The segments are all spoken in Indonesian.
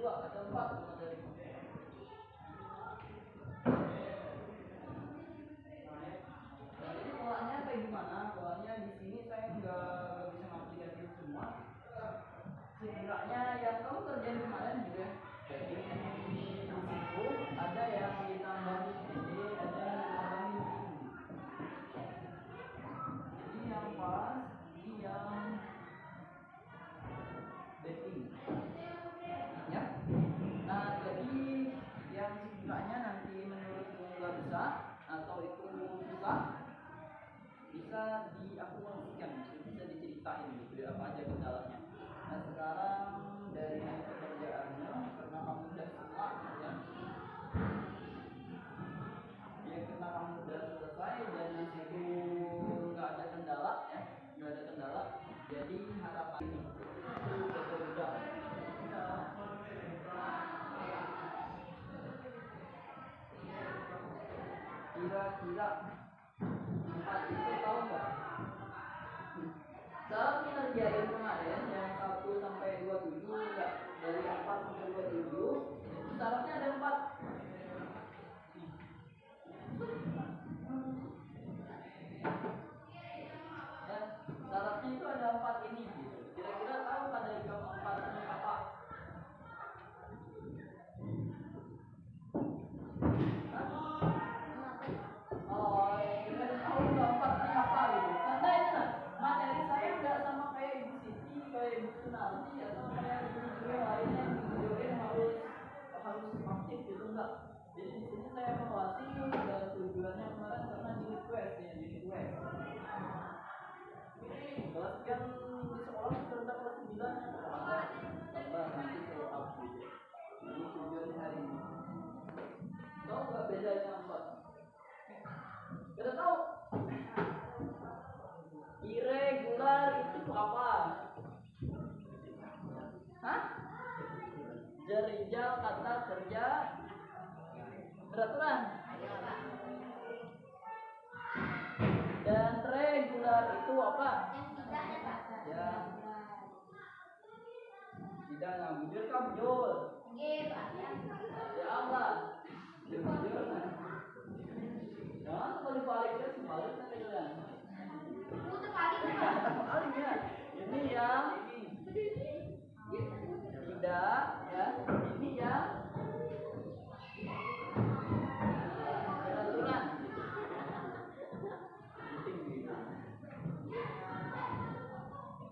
dua, ada empat materi. Jadi polanya kayak gimana? Polanya di sini saya nggak bisa ngaplikasiin semua. Setidaknya yang kamu kerjain kemarin juga ya. Jadi di situ ada yang ditambahin ini, ada yang ditambahin ini. Jadi yang pas, ini yang backing. Ya. Nah, jadi yang sekiranya nanti menurutmu nggak bisa atau itu susah, bisa diakumulasikan, bisa diceritain gitu ya, apa aja kendalanya. Nah sekarang dari pekerjaannya, karena kamu udah selesai ya, karena kamu udah selesai dan di situ nggak ada kendala ya, nggak ada kendala, jadi harapan itu udah. Kira-kira empat itu tahu nggak? Saat ngerjain kemarin yang 1 sampai 27 enggak, dari 4 sampai 27 syaratnya ada 4. Ya, syaratnya itu ada 4 ini. Kira-kira tahu kan dari keempat ini apa? Oh, kira tahu keempatnya apa gitu. Santai kan? Materi saya nggak sama kayak Ibu Siti, kayak Ibu Sunarti atau kayak ibu lainnya yang videoin harus aktif gitu enggak. Jadi di sini saya evaluasi dan tujuannya kemarin karena di request ya, di request. Kelas kan di sekolah sudah kelas 9 tambah nanti follow up gitu. Ini tujuannya hari ini. Tahu nggak bedanya apa? Kita tahu. Irregular itu apa? Hah? Jerinjal kata kerja beraturan. Dan regular itu apa? Ya. Tidak ngabujur kabujur. Ya Allah. Kabujur. Jangan balik-balik ya, sebalik nanti kalian. Baliknya. Ini yang tidak ya. Ini yang beraturan.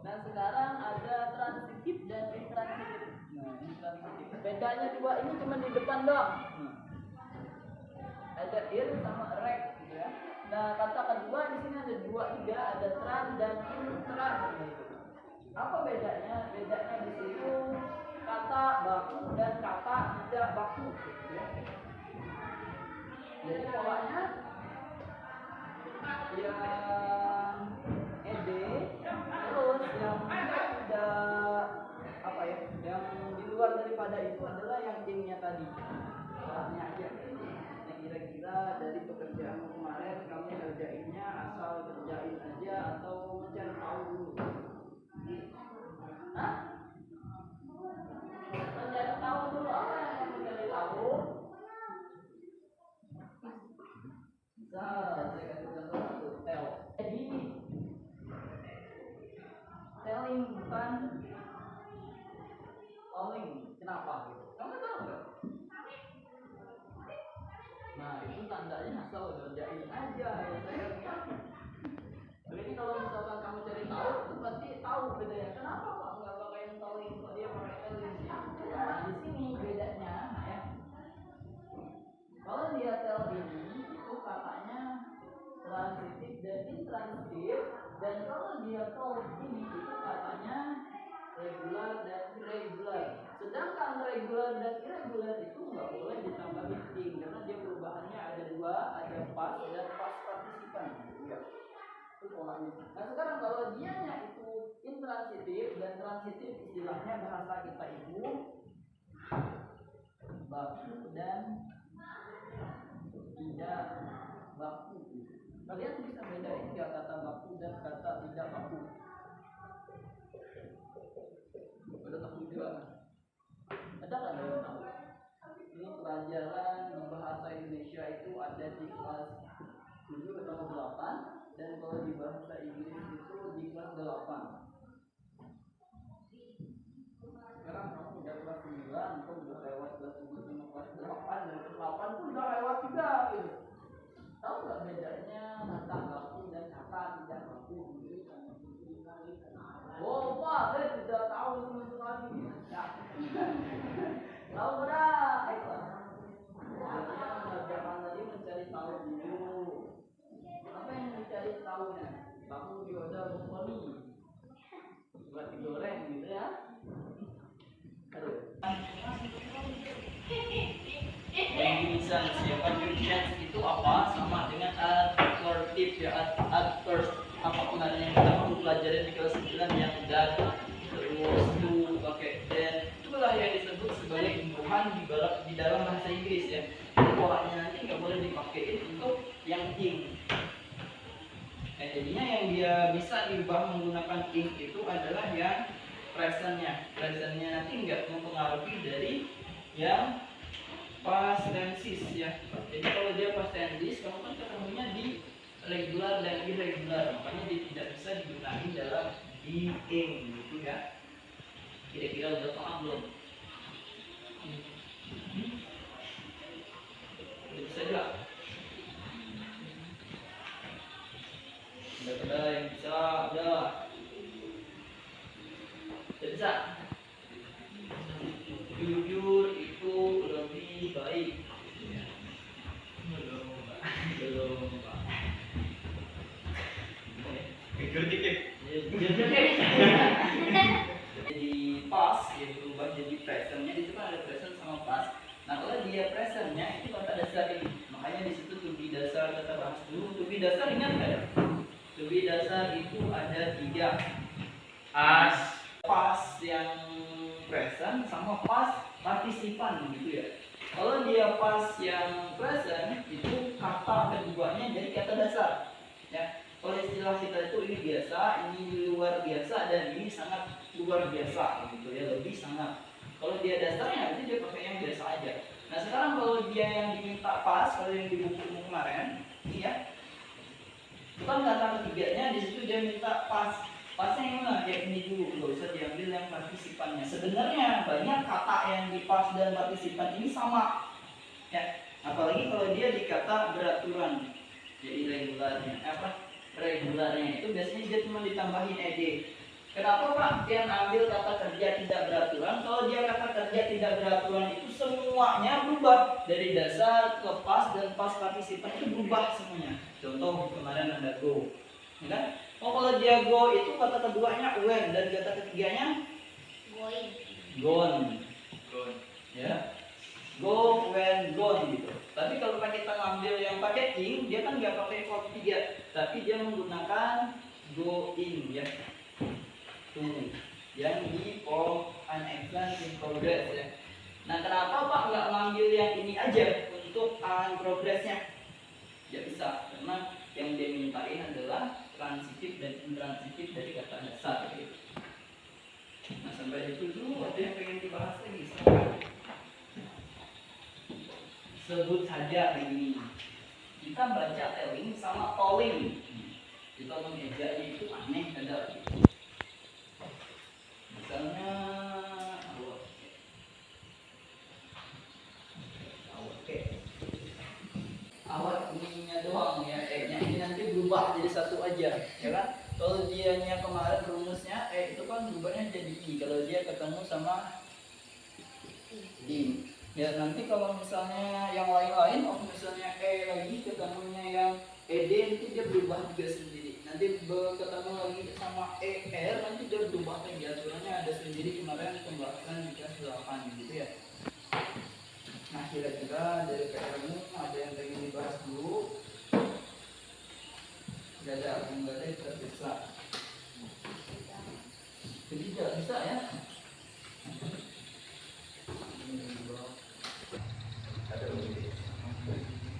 Nah sekarang ada transitif dan intransitif. Nah ini transitif. Bedanya dua ini cuma di depan doang. Ada ir sama rek gitu ya. Nah kata kedua di sini ada dua juga, ada tran dan intran. Apa bedanya? Bedanya di situ kata baku dan kata tidak baku. Gitu ya. Jadi polanya yang ed terus yang tidak apa ya, yang di luar daripada itu adalah yang ing-nya tadi. Salahnya aja. Nah kira-kira dari pekerjaan kemarin kamu kerjainnya asal kerjain aja atau mencari tahu dulu? Hah? Mencari tahu dulu, apa yang kamu cari tahu? Nah, saya kasih contoh satu, tel. Jadi telling bukan calling. Kenapa gitu? Kamu tahu nggak? Nah itu tandanya asal kerjain aja ya sayangnya. Jadi kalau misalkan kamu cari tahu, itu pasti tahu bedanya. Kenapa kok nggak pakai calling, kok dia pakai telling? Nah di sini bedanya ya. Kalau dia tell ini itu katanya transitif dan intransitif, dan kalau dia call ini itu katanya regular dan irregular. Sedangkan regular dan irregular itu nggak boleh ditambahin ing karena dia perubahannya ada dua, ada past dan past participan. Ya. Itu polanya. Nah sekarang kalau dianya itu intransitif dan transitif, istilahnya bahasa kita itu baku dan tidak baku. Kalian bisa bedain nggak kata baku dan kata tidak baku? Udah tahu juga? Ada nggak 8. Sekarang kamu udah kelas 9, kamu udah lewat kelas 7 sama kelas 8, dan kelas 8 pun udah lewat juga gitu. Tahu nggak bedanya mata baku dan kata tidak baku? Oh Pak, saya tidak tahu sama sekali. Ya. Tahu nggak? Ayo. Saya mengerjakan tadi mencari tahu dulu. Apa yang dicari tahunya? Baku dioda brokoli buat digoreng gitu ya. Aduh. Conjunctions ya, conjunctions itu apa? Sama dengan adverb ya, adverb. Apa kemarin yang kita pelajari di kelas 9 yang that, terus to, pakai then, itulah yang disebut sebagai imbuhan di dalam bahasa Inggris ya. Jadi polanya nanti nggak boleh dipakai untuk yang ing. Jadinya yang dia bisa diubah menggunakan ing itu adalah yang presentnya. Presentnya nanti nggak mempengaruhi dari yang past tenses ya. Jadi kalau dia past tenses, kamu kan ketemunya di regular dan irregular, makanya dia tidak bisa digunakan dalam being gitu ya. Kira-kira udah paham belum? Udah bisa juga? Udah yang bisa, udah bisa. Jujur itu lebih baik. Belum Pak. Jujur dikit. Jadi past ya berubah jadi presentnya, itu kan ada present sama past. Nah kalau dia presentnya itu kata dasar ini, makanya di situ to be dasar kita bahas dulu. To be dasar ingat nggak ya? To be dasar itu ada 3. Past yang present sama past partisipan gitu ya. Kalau dia past yang present itu kata keduanya jadi kata dasar ya. Kalau istilah kita itu ini biasa, ini luar biasa, dan ini sangat luar biasa gitu ya, lebih sangat. Kalau dia dasarnya berarti dia pakai yang biasa aja. Nah sekarang kalau dia yang diminta past, kalau yang di buku kemarin ini ya, itu kan kata ketiganya di situ dia minta past. Pastnya yang mana? Kayak ini dulu, nggak usah diambil yang partisipannya. Sebenarnya banyak kata yang di past dan partisipan ini sama ya, apalagi kalau dia dikata beraturan ya, irregularnya regularnya itu biasanya dia cuma ditambahin ed. Kenapa Pak yang ambil kata kerja tidak beraturan? Kalau dia kata kerja tidak beraturan itu semuanya berubah dari dasar ke past dan past partisipan itu berubah semuanya. Contoh kemarin ada go, ya kan? Oh kalau dia go itu kata keduanya when dan kata ketiganya gone, ya. Go, when, gone gitu. Tapi kalau kita ngambil yang pakai ing, dia kan nggak pakai verb 3, tapi dia menggunakan going ya. Tuh, yang di form an action in progress ya. Nah kenapa Pak nggak ngambil yang ini aja untuk an progressnya? Ya bisa, karena yang dia mintain adalah transitif dan intransitif dari kata dasar gitu. Nah sampai itu dulu, ada yang pengen dibahas lagi. Sebut saja ini. Kita baca telling sama towing. Kita mengejanya itu aneh ada. Misalnya awat ininya doang ya, nya ini nanti berubah jadi satu aja, ya kan? Kalau dianya kemarin rumusnya itu kan berubahnya jadi i. Kalau dia ketemu sama di ya nanti kalau misalnya yang lain-lain, misalnya lagi ketemunya yang ed itu dia berubah juga sendiri. Nanti ketemu lagi sama nanti dia berubah lagi, aturannya ada sendiri. Kemarin pembahasan di kelas 8 gitu ya. Nah kira-kira dari PR-mu ada yang pengen dibahas dulu? Tidak ada, enggak ada kita bisa. Jadi tidak bisa ya.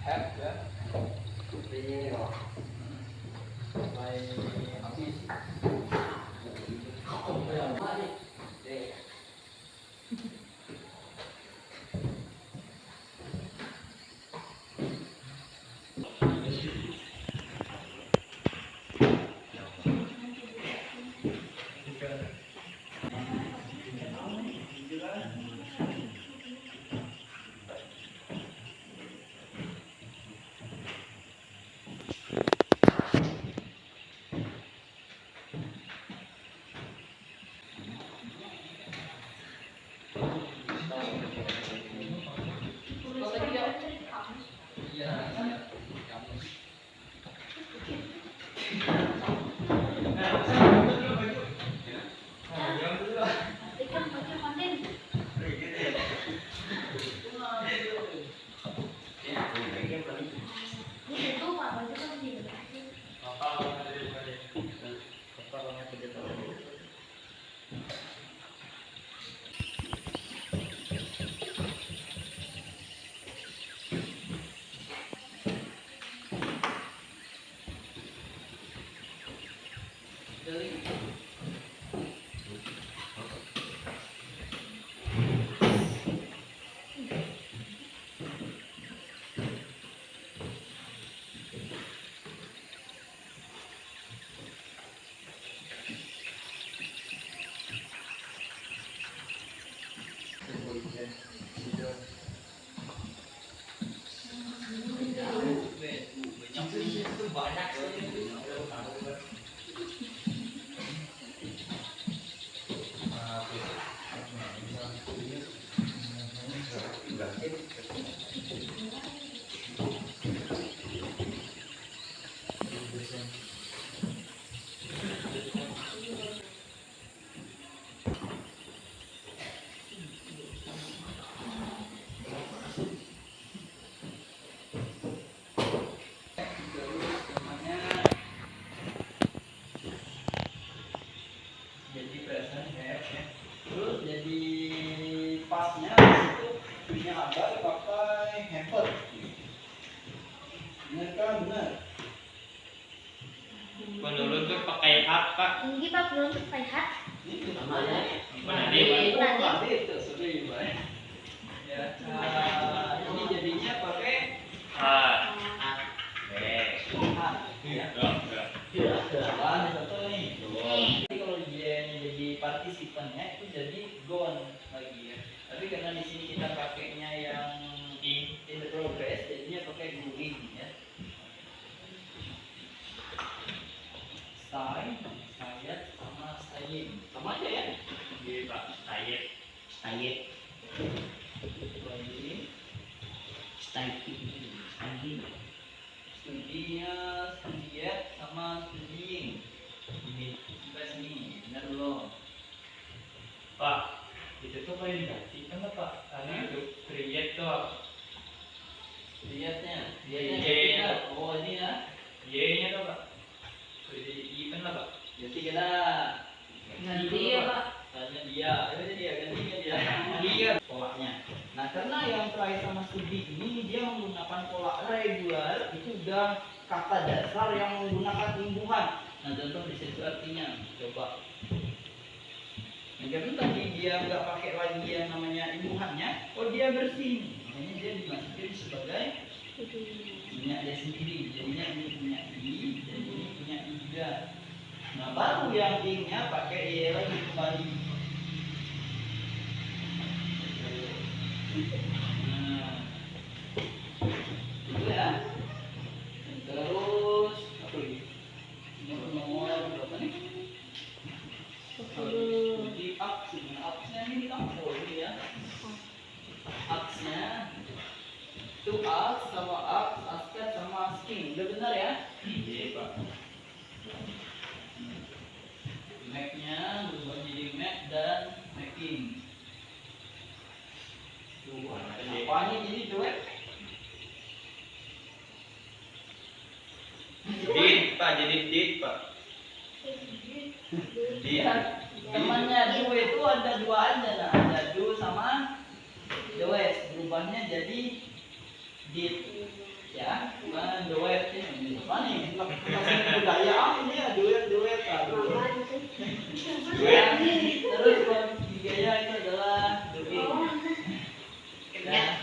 Have ya. Habis. Jadi present have ya. Terus jadi pasnya itu punya ada pakai hamper. Benar kan? Benar. Menurut tuh pakai hat pak. Ini pak belum pakai hat. Ini namanya. Penadi. Itu sorry Pak. Ya. Ini jadinya pakai Hat. hat. Enggak. Ya. Apaan satu nih? Jadi kalau dia jadi partisipannya itu jadi gone lagi ya. Tapi karena di sini kita pakainya yang in the progress, jadinya pakai going ya. Stay, sayat sama staying. Sama aja ya. Iya pak. Stayet. Staying. Staying. Studinya studiet sama studying. Ini sampai sini. Benar belum? Pak. Itu tuh kayak diganti kan pak. Karena itu create tuh. Lihatnya, Iya. oh ini ya. Y-nya tuh pak. Jadi even lah pak. Jadi kita Ganti ya, Pak. Tanya dia, gantinya dia. Dia polanya. Nah karena yang terakhir sama studi ini dia menggunakan pola regular, itu udah kata dasar yang menggunakan imbuhan. Nah contoh di situ artinya, coba. Nah, karena tadi dia nggak pakai lagi yang namanya imbuhannya, oh dia bersih. Makanya dia dimasukin sebagai punya dia sendiri. Jadinya ini punya i, jadi ini punya i juga. Nah baru yang ing-nya pakai y lagi kembali. Nah, itu ya. Terus apa lagi? Nomor berapa nih? Jadi aksnya ini apa ini ya? Aksnya itu aks sama aks, asket sama asking. Udah benar ya? Iya pak. Make-nya berubah jadi make dan making. Apanya jadi cuek? Did pak. Jadi did pak. Dia temannya do itu ada dua aja lah, ada do sama does. Berubahnya jadi did. Ya, bukan does ini. Apa nih? Budaya ini ya duet. Terus ketiganya itu adalah doing. Nah,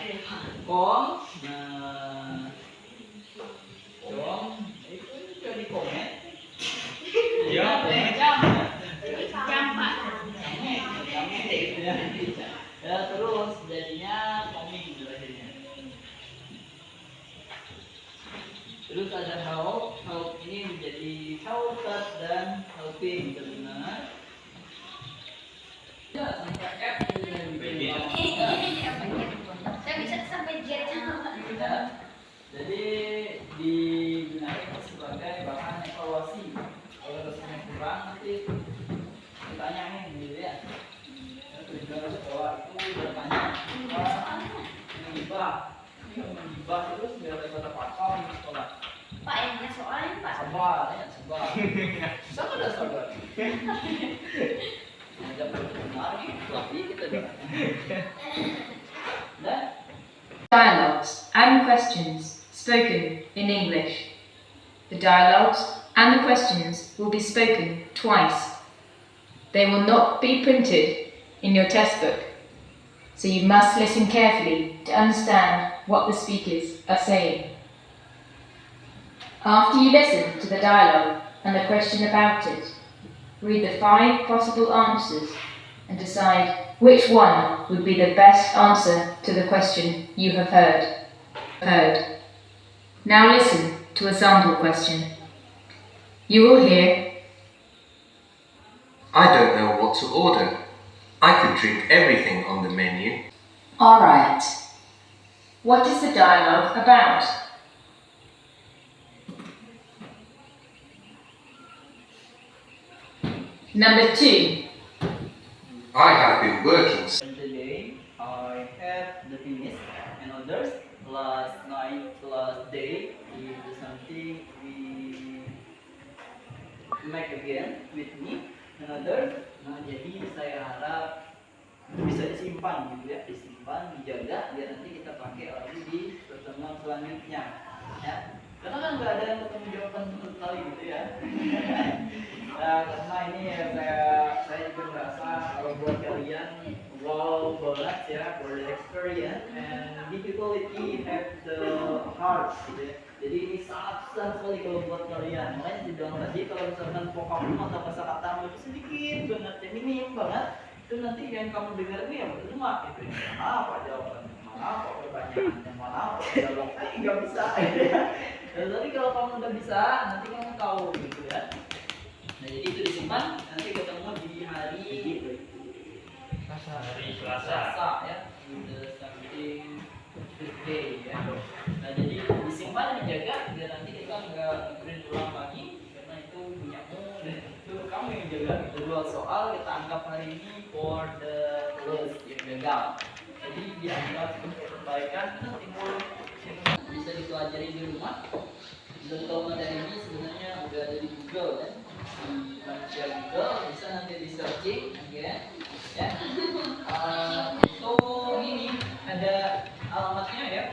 kom, nah, itu jadi komen. Iya. Jam. Jam gitu ya. Tujuan sekolah itu bertanya, menggibah terus biar dapat apa di sekolah. Pak yang punya soalnya Pak. Sabar ya, sabar. Sama dah sabar. Ada benar lagi kita dah. Dan Dialogues and questions spoken in English. The dialogues and the questions will be spoken twice. They will not be printed in your textbook, so you must listen carefully to understand what the speakers are saying. After you listen to the dialogue and the question about it, read the 5 possible answers and decide which one would be the best answer to the question you have heard. Now listen to a sample question. You will hear, I don't know what to order. I could drink everything on the menu. all right. What is the dialogue about? Number 2. I have been working today I have the finish and others. Last night, last day is something we make again with me and others. Nah, jadi saya harap bisa disimpan gitu ya, disimpan, dijaga biar nanti kita pakai lagi di pertemuan selanjutnya. Ya, karena kan nggak ada yang bertanggung jawaban sama sekali gitu ya. Nah, karena ini ya saya juga merasa kalau buat kalian wow banget ya for the experience and difficulty have the heart gitu ya. Jadi ini sangat susah sekali kalau buat kalian. Makanya dibilang tadi kalau misalkan vocabulary atau kosakatamu itu sedikit banget, ya minim banget, itu nanti yang kamu dengar ini yang berterima gitu ya. Mana apa jawaban, mana apa pertanyaan, yang mana apa dialog, nggak bisa gitu ya. Dan tapi kalau kamu udah bisa, nanti kamu tahu gitu ya. Nah jadi itu disimpan, nanti ketemu di hari Selasa ya, the something Tuesday ya. Nah jadi disimpan, dijaga biar nanti kita nggak print ulang lagi karena itu punyamu dan itu kamu yang jaga. Itu 2 soal kita anggap hari ini for the list yang gagal. Jadi dianggap untuk perbaikan timbul bisa dipelajari di rumah. Dan kalau materi ini sebenarnya udah ada di Google kan, di manusia Google bisa nanti di searching again ya. Itu ini ada alamatnya ya.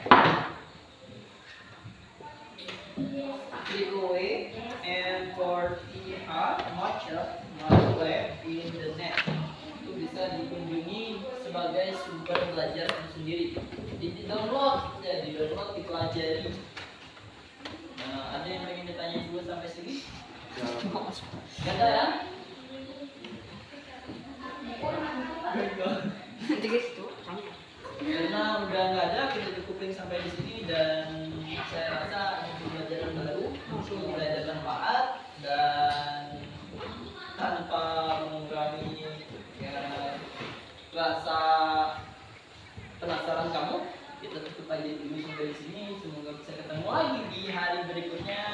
Giveaway and for much web in the net itu bisa dikunjungi sebagai sumber belajar itu sendiri. Jadi di download ya, di download dipelajari. Nah, ada yang pengen ditanya dulu sampai sini? Gak ada ya? Karena udah nggak ada, kita cukupin sampai di sini dan saya rasa ini pembelajaran baru, pembelajaran manfaat dan tanpa mengurangi ya, rasa penasaran kamu. Kita tutup aja dulu sampai di sini. Semoga bisa ketemu lagi di hari berikutnya.